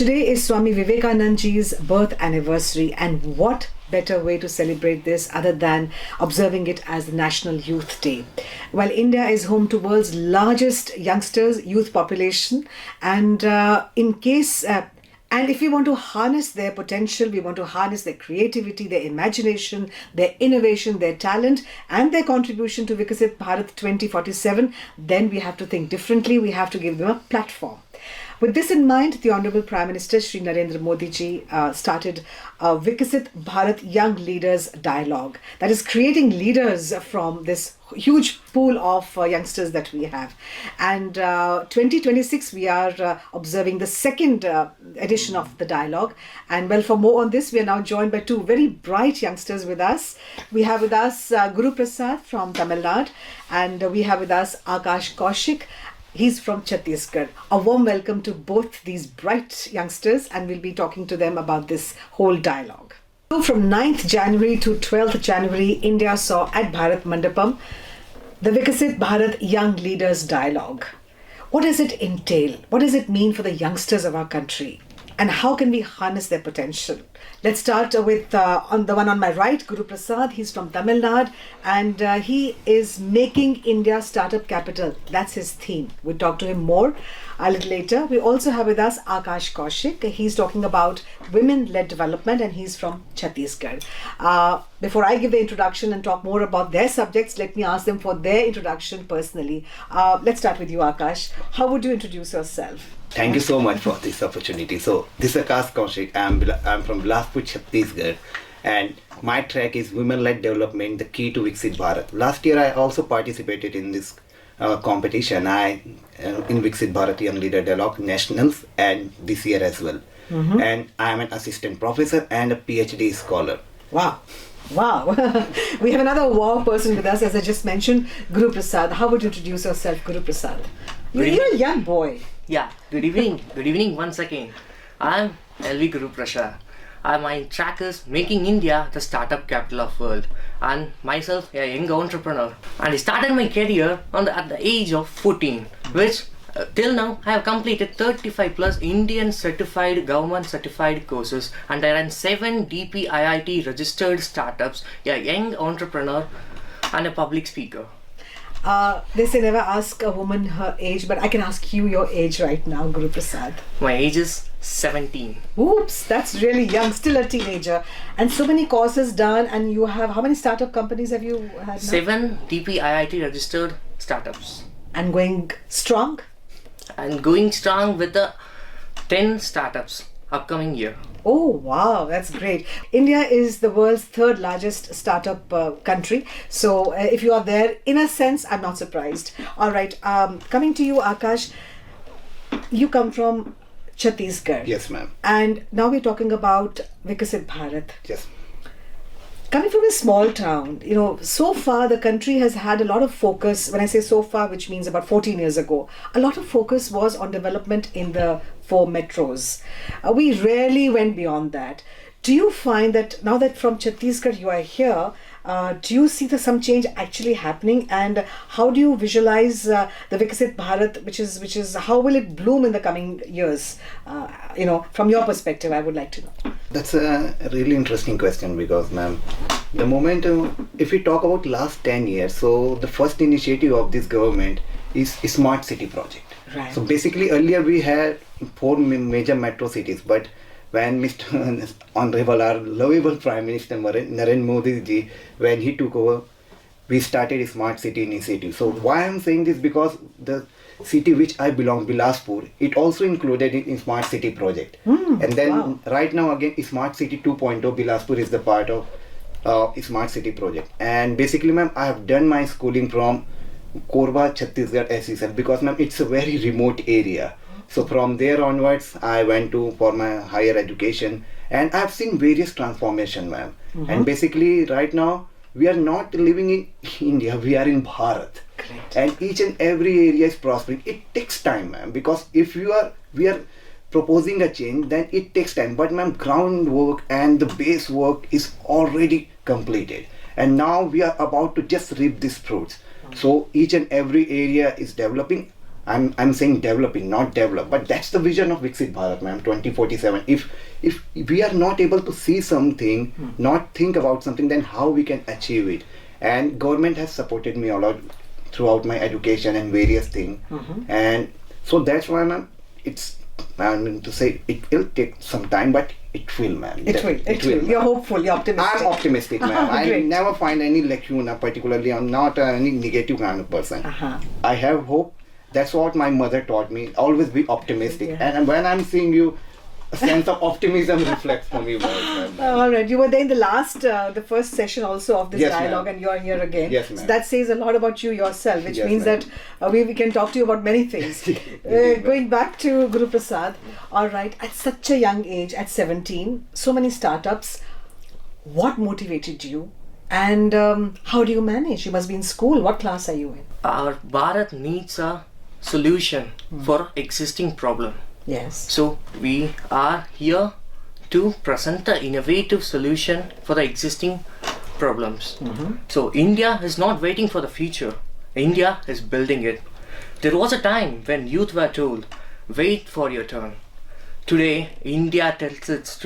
Today is Swami Vivekanandaji's birth anniversary, and what better way to celebrate this other than observing it as the National Youth Day. Well, India is home to world's largest youngsters youth population, and if we want to harness their potential, we want to harness their creativity, their imagination, their innovation, their talent, and their contribution to Viksit Bharat 2047, then we have to think differently. We have to give them a platform. With this in mind, the Honorable Prime Minister Shri Narendra Modi ji started Viksit Bharat Young Leaders Dialogue. That is creating leaders from this huge pool of youngsters that we have. And 2026, we are observing the second edition of the dialogue. And well, for more on this, we are now joined by two very bright youngsters with us. We have with us Guru Prasad from Tamil Nadu, and we have with us Akashvani. He's from Chhattisgarh. A warm welcome to both these bright youngsters, and we'll be talking to them about this whole dialogue. So from 9th January to 12th January, India saw at Bharat Mandapam the Viksit Bharat Young Leaders Dialogue. What does it entail? What does it mean for the youngsters of our country? And how can we harness their potential? Let's start with on the one on my right, Guru Prasad. He's from Tamil Nadu, and he is making India startup capital. That's his theme. We'll talk to him more a little later. We also have with us Akashvani. He's talking about women-led development, and he's from Chhattisgarh. Before I give the introduction and talk more about their subjects, let me ask them for their introduction personally. Let's start with you, Akash. How would you introduce yourself? Thank you so much for this opportunity. So, this is Akashvani. I'm from Bilaspur, Chhattisgarh, and my track is Women-Led Development, the key to Viksit Bharat. Last year, I also participated in this competition. In Viksit Bharat Young Leader Dialogue Nationals, and this year as well. Mm-hmm. And I am an assistant professor and a PhD scholar. Wow. We have another wow person with us, as I just mentioned, Guru Prasad. How would you introduce yourself, Guru Prasad? You're a young boy. Yeah, good evening. Good evening once again. I'm LV Guru Prasad. My track is Making India the Startup Capital of World, and myself a young entrepreneur. And I started my career at the age of 14, which till now I have completed 35 plus Indian certified, government certified courses, and I ran 7 DPIIT registered startups, a young entrepreneur and a public speaker. They say never ask a woman her age, but I can ask you your age right now, Guru Prasad. My age is 17. Oops, that's really young, still a teenager. And so many courses done, and you have, how many startup companies have you had now? 7 DPIIT registered startups. And going strong? And going strong with the 10 startups upcoming year. Oh wow, that's great. India is the world's 3rd largest startup country. So if you are there, in a sense, I'm not surprised. All right, coming to you, Akash, you come from Chhattisgarh. Yes, ma'am. And now we're talking about Vikasit Bharat. Yes. Coming from a small town, so far the country has had a lot of focus. When I say so far, which means about 14 years ago, a lot of focus was on development in the 4 metros. We rarely went beyond that. Do you find that now that from Chhattisgarh you are here, do you see some change actually happening, and how do you visualize the Viksit Bharat, which is how will it bloom in the coming years? From your perspective, I would like to know. That's a really interesting question because, ma'am, the moment if we talk about last 10 years, so the first initiative of this government is Smart City project. Right. So basically, earlier we had 4 major metro cities, but when Mr. Honorable, our lovable Prime Minister Narendra Modi ji, when he took over, we started a Smart City initiative. So why I'm saying this, because the city which I belong, Bilaspur, it also included in Smart City project. And then right now again, Smart City 2.0, Bilaspur is the part of Smart City project. And basically, ma'am, I have done my schooling from Korba, Chhattisgarh, as you said, because ma'am, it's a very remote area. So from there onwards, I went for my higher education, and I've seen various transformation, ma'am. Mm-hmm. And basically, right now, we are not living in India, we are in Bharat. Great. And each and every area is prospering. It takes time, ma'am, because if we are proposing a change, then it takes time. But ma'am, groundwork and the base work is already completed. And now we are about to just reap these fruits. Mm-hmm. So each and every area is developing. I'm saying developing, not develop. But that's the vision of Viksit Bharat, ma'am, 2047. If we are not able to see something, not think about something, then how we can achieve it? And government has supported me a lot throughout my education and various things. And so that's why, ma'am, I mean to say it will take some time, but it will, ma'am. It will. You're hopeful, you're optimistic. I'm optimistic, ma'am. I Great. never find any lacuna, particularly I'm not any negative kind of person. I have hope. That's what my mother taught me. Always be optimistic. Yeah. And when I'm seeing you, a sense of optimism reflects from you. Ma'am. All right, you were there in the first session also of this Yes, ma'am. dialogue, and you're here again. Yes, So ma'am. that says a lot about you yourself, which Yes, means ma'am. that we can talk to you about many things. Going back to Guru Prasad, all right, at such a young age, at 17, so many startups, what motivated you? And how do you manage? You must be in school. What class are you in? Our Bharat needs a solution for existing problem. Yes. So we are here to present the innovative solution for the existing problems. So India is not waiting for the future. India is building it. There was a time when youth were told, wait for your turn. Today, India tells its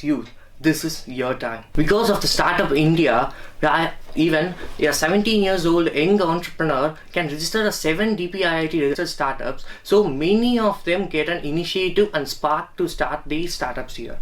youth, this is your time. Because of the startup India, even a 17 years old young entrepreneur can register a 7 DPIIT registered startups. So many of them get an initiative and spark to start these startups here.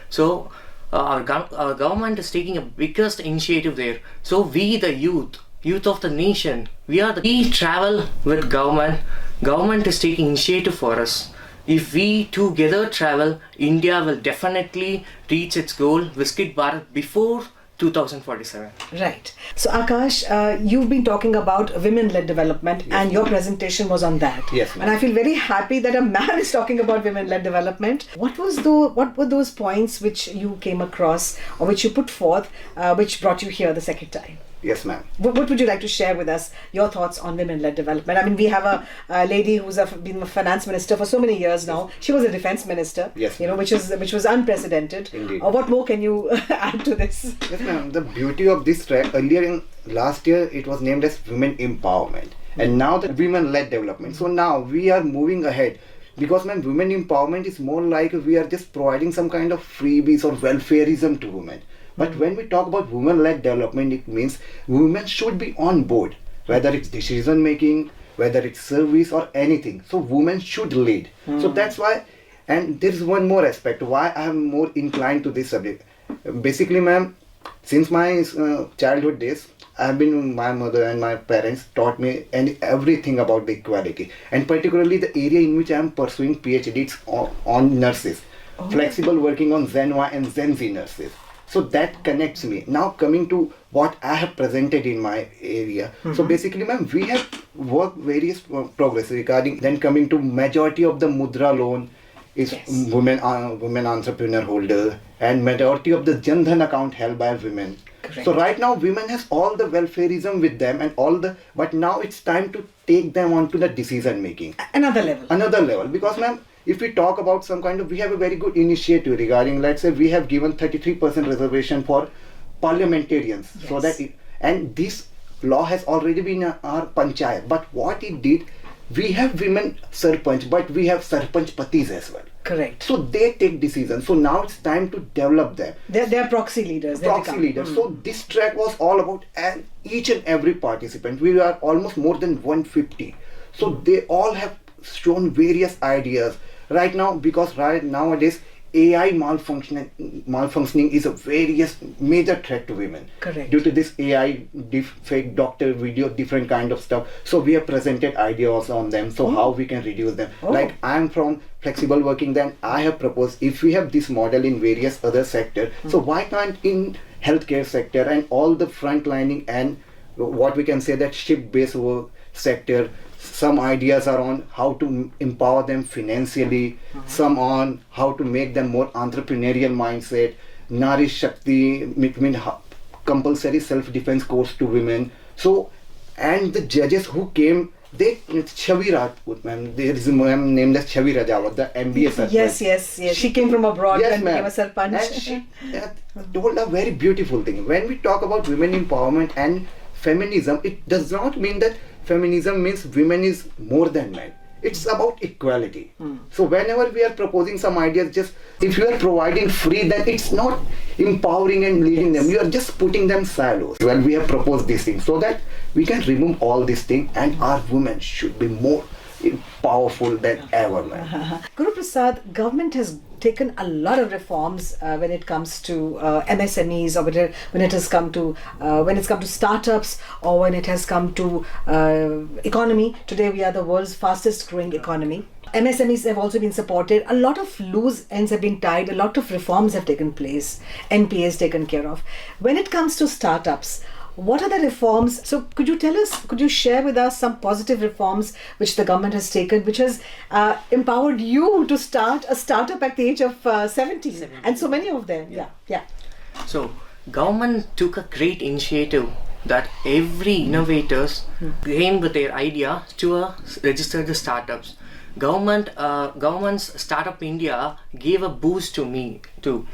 So our government is taking a biggest initiative there. So we, the youth of the nation, we travel with government. Government is taking initiative for us. If we together travel, India will definitely reach its goal, Viksit Bharat, before 2047. Right. So Akash, you've been talking about women-led development, and your presentation was on that. Yes, ma'am. And I feel very happy that a man is talking about women-led development. What were those points which you came across or which you put forth, which brought you here the second time? Yes, ma'am. What would you like to share with us, your thoughts on women-led development? I mean, we have a lady who's been a finance minister for so many years now. She was a defense minister, Yes, which was unprecedented. Indeed. What more can you add to this? Yes, ma'am. The beauty of this track, earlier in last year, it was named as Women Empowerment. And now the Women-led Development. So now we are moving ahead. Because, ma'am, women empowerment is more like we are just providing some kind of freebies or welfareism to women. But when we talk about women-led development, it means women should be on board, whether it's decision making, whether it's service or anything. So women should lead. So that's why, and there's one more aspect why I'm more inclined to this subject. Basically, ma'am, since my childhood days, my mother and my parents taught me everything about the equality, and particularly the area in which I'm pursuing PhD, it's on nurses, flexible working on Gen Y and Gen Z nurses. So that connects me. Now coming to what I have presented in my area. So basically, ma'am, we have worked various progress regarding, then coming to majority of the Mudra loan is women entrepreneur holder, and majority of the Jan Dhan account held by women. Correct. So right now women has all the welfareism with them and but now it's time to take them onto the decision making. Another level. Because, ma'am, if we talk about some kind of, we have a very good initiative regarding, let's say we have given 33% reservation for parliamentarians. Yes. So that and this law has already been our panchayat. But what it did, we have women sarpanch, but we have sarpanch patis as well. Correct. So they take decisions. So now it's time to develop them. They're proxy leaders. So this track was all about each and every participant. We are almost more than 150. So they all have shown various ideas. Right now, because nowadays AI malfunctioning is a various major threat to women. Correct. Due to this AI, fake doctor video, different kind of stuff. So we have presented ideas on them. So how we can reduce them. Like I'm from flexible working, then I have proposed if we have this model in various other sectors, so why can't in healthcare sector and all the frontlining and what we can say that shift-based work sector, some ideas are on how to empower them financially, some on how to make them more entrepreneurial mindset, Nari Shakti, mean compulsory self-defense course to women. So, and the judges who came, Chavi Rajput, ma'am, there is a ma'am named as Chavi Rajawat, the MBA sarpanch. Yes. She came from abroad and became a And sarpanch. she told a very beautiful thing. When we talk about women empowerment and feminism, it does not mean that feminism means women is more than men. It's about equality. So whenever we are proposing some ideas, just if you are providing free, then it's not empowering and leading them. You are just putting them silos. Well, we have proposed this thing so that we can remove all these things, and our women should be more powerful than ever, man. Guru Prasad, government has taken a lot of reforms when it comes to MSMEs, or when it has come to startups, or when it has come to economy. Today we are the world's fastest growing economy. MSMEs have also been supported. A lot of loose ends have been tied. A lot of reforms have taken place. NPA is taken care of. When it comes to startups, what are the reforms? So could you share with us some positive reforms which the government has taken, which has empowered you to start a startup at the age of 17, and so many of them? Yeah. So government took a great initiative that every innovators came with their idea to register the startups. Government's Startup India gave a boost to me too.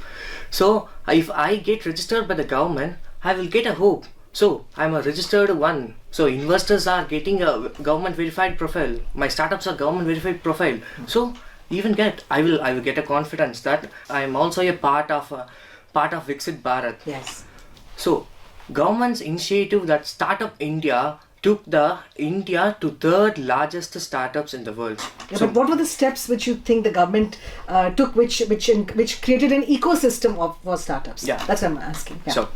So if I get registered by the government, I will get a hope. So I'm a registered one. So investors are getting a government verified profile. My startups are government verified profile. So I will get a confidence that I am also a part of Viksit Bharat. Yes. So government's initiative that Startup India took the India to third largest startups in the world. Yeah, but what were the steps which you think the government took, which created an ecosystem for startups? Yeah. That's what I'm asking. Yeah. So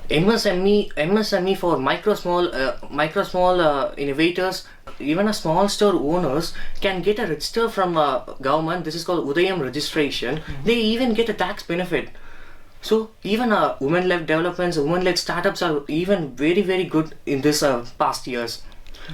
MSME for micro small innovators, even a small store owners can get a register from government. This is called Udayam registration. They even get a tax benefit. So even women-led developments, women-led startups are even very, very good in this past years.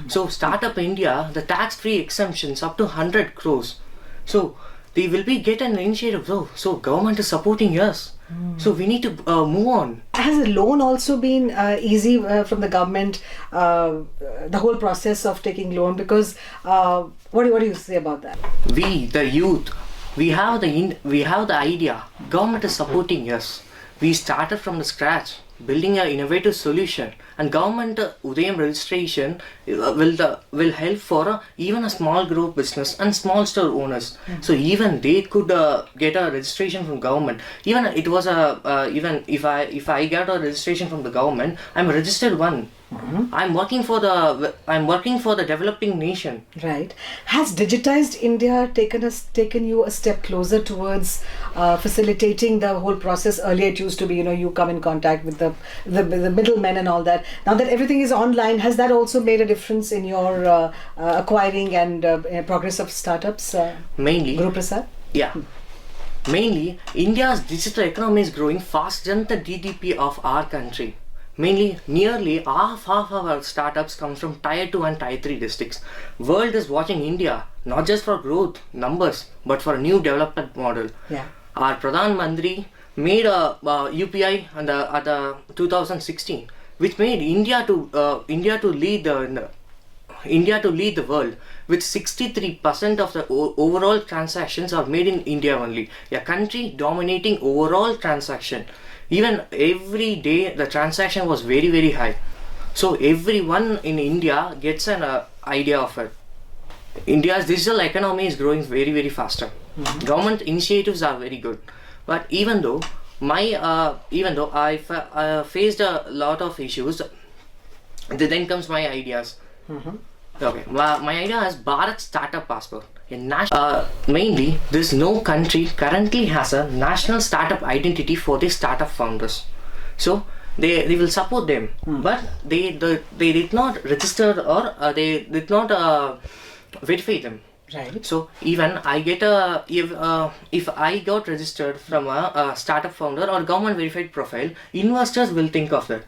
So Startup India, the tax-free exemptions up to 100 crores. So they will be get an initiative. So government is supporting us. So we need to move on. Has the loan also been easy from the government? The whole process of taking loan, because what do you say about that? We, the youth, we have the idea. Government is supporting us. We started from the scratch, building an innovative solution, and government Udayam registration will help for even a small group business and small store owners. So even they could get a registration from government. Even it was even if I get a registration from the government, I'm a registered one. I'm working for the developing nation. Right. Has digitized India taken you a step closer towards facilitating the whole process? Earlier it used to be, you come in contact with the middlemen and all that. Now that everything is online, has that also made a difference in your acquiring and progress of startups? Mainly. Guru Prasad? Yeah. Mainly, India's digital economy is growing faster than the GDP of our country. Mainly, nearly half of our startups come from Tier 2 and Tier 3 districts. World is watching India, not just for growth, numbers, but for a new development model. Yeah. Our Pradhan Mantri made a UPI at the 2016, which made India to lead the world, with 63% of the overall transactions are made in India only. A country dominating overall transaction. Even every day the transaction was very, very high. So everyone in India gets an idea of it. India's digital economy is growing very, very faster. Government initiatives are very good. But even though I faced a lot of issues, then comes my ideas. Okay, my idea is Bharat Startup Passport. Mainly, there's no country currently has a national startup identity for the startup founders. So they will support them, but they did not register, or they did not verify them. Right. So even I get if I got registered from a startup founder or government verified profile, investors will think of that.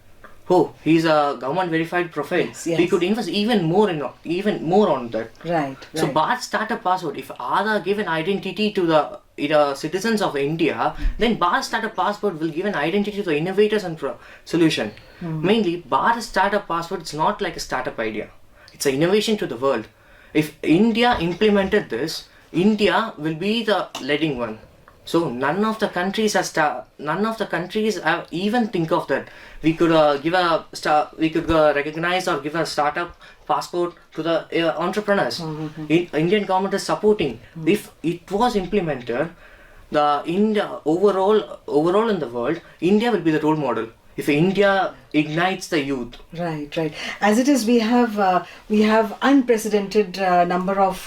Oh, he's a government verified profile. Yes. We could invest even more on that. Right. So Bharat Startup Passport, if Aadhaar give an identity to the citizens of India, then Bharat Startup Passport will give an identity to the innovators and solution. Mainly, Bharat Startup Passport is not like a startup idea. It's an innovation to the world. If India implemented this, India will be the leading one. So none of the countries have even think of that. We could recognize or give a startup passport to the entrepreneurs. Indian government is supporting. If it was implemented, the India overall in the world, India will be the role model. If India ignites the youth. Right. As it is, we have unprecedented number of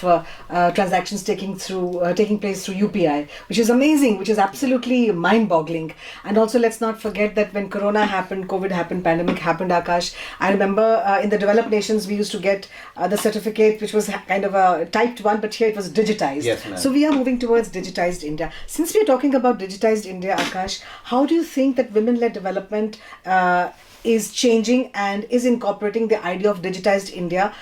transactions taking place through UPI, which is amazing, which is absolutely mind-boggling. And also, let's not forget that when Corona happened, COVID happened, pandemic happened, Akash, I remember in the developed nations we used to get the certificate, which was kind of a typed one, but here it was digitized. Yes, ma'am. So we are moving towards digitized India. Since we are talking about digitized India, Akash, how do you think that women-led development is changing and is incorporating the idea of digitized India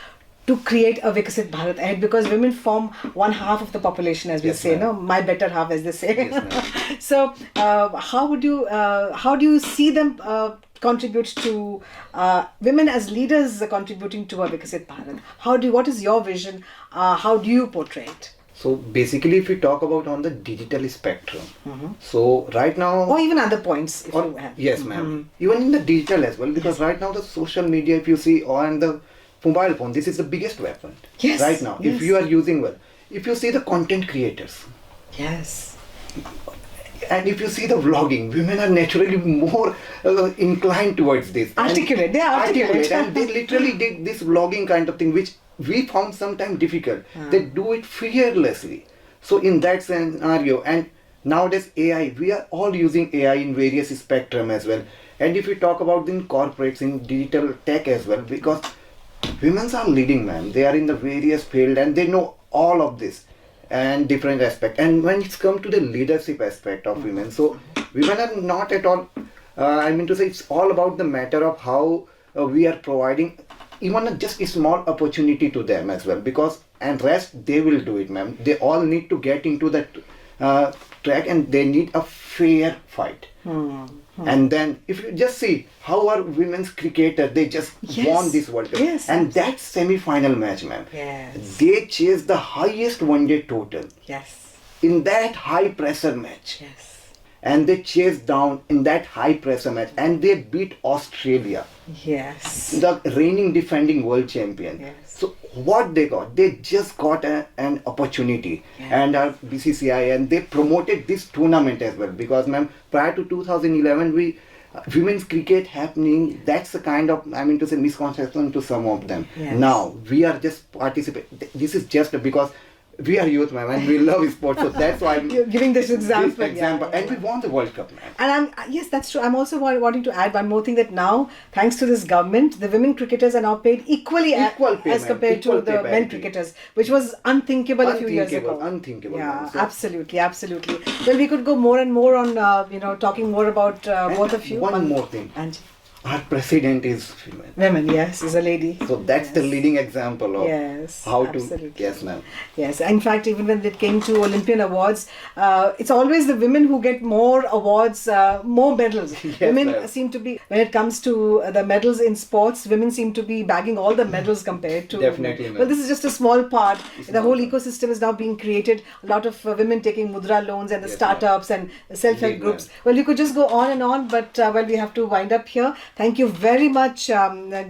to create a Viksit Bharat ahead? Because women form one half of the population, as we Yes, say, ma'am. no, my better half, as they say. Yes, ma'am. So, how do you see them contribute to women as leaders contributing to a Viksit Bharat? What is your vision? How do you portray it? So basically, if we talk about on the digital spectrum, so right now, Or even other points, if you have. yes, ma'am, even in the digital as well, because right now the social media, if you see, on the mobile phone, this is the biggest weapon. Yes, Right now, yes. if you are using well, if you see the content creators, Yes. and if you see the vlogging, women are naturally more inclined towards this. Articulate, they are articulate. And they literally did this vlogging kind of thing, which we found sometimes difficult. They do it fearlessly. So in that scenario, and nowadays AI, we are all using AI in various spectrum as well. And if we talk about in corporates, in digital tech as well, because women are leading, man. They are in the various field and they know all of this and different aspect. And when it's come to the leadership aspect of women, so women are not at all, I mean to say, it's all about the matter of how we are providing even just a small opportunity to them as well, because and rest they will do it, ma'am. They all need to get into that track, and they need a fair fight. And then if you just see how our women's cricketer, they just Yes. won this World Cup, Yes, and that semi-final match, ma'am, Yes. they chased the highest one-day total Yes. in that high pressure match. Yes. And they chased down in that high pressure match, and they beat Australia, Yes. the reigning defending world champion. Yes. So what they got, they just got an opportunity, and our BCCI, and they promoted this tournament as well, because ma'am, prior to 2011, women's cricket happening, that's the kind of, I mean to say, misconception to some of them. Yes. Now we are just participating. This is just because we are youth, ma'am, and we love sports, so that's why You're giving this example. and we won the World Cup, ma'am. And yes, that's true. I'm also wanting to add one more thing, that now, thanks to this government, the women cricketers are now paid equally Equal pay, as ma'am. compared Equal to the pay men parity. cricketers, which was unthinkable a few years ago. Unthinkable. Yeah, ma'am. So- absolutely. Well, we could go more and more on, talking more about both of you. One more thing. And Our president is female. women, yes, is a lady. So that's the leading example of Yes, how absolutely. to. Yes, ma'am. Yes, in fact, even when it came to Olympian awards, it's always the women who get more awards, more medals. Yes, Women ma'am. seem to be, when it comes to the medals in sports, women seem to be bagging all the medals compared to. Definitely, men. ma'am. Well, this is just a small part. The small whole part. ecosystem is now being created. A lot of women taking mudra loans and the Yes, startups and self-help Indeed, groups. ma'am. Well, you could just go on and on, but we have to wind up here. Thank you very much,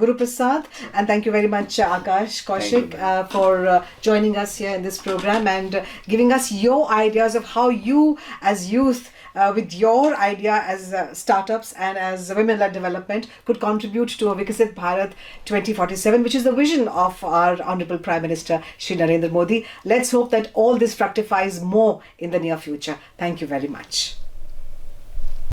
Guru Prasad, and thank you very much, Akash Kaushik, ma'am. for joining us here in this program and giving us your ideas of how you, as youth, with your idea as startups and as women-led development, could contribute to a Vikasit Bharat 2047, which is the vision of our Honorable Prime Minister Shri Narendra Modi. Let's hope that all this fructifies more in the near future. Thank you very much.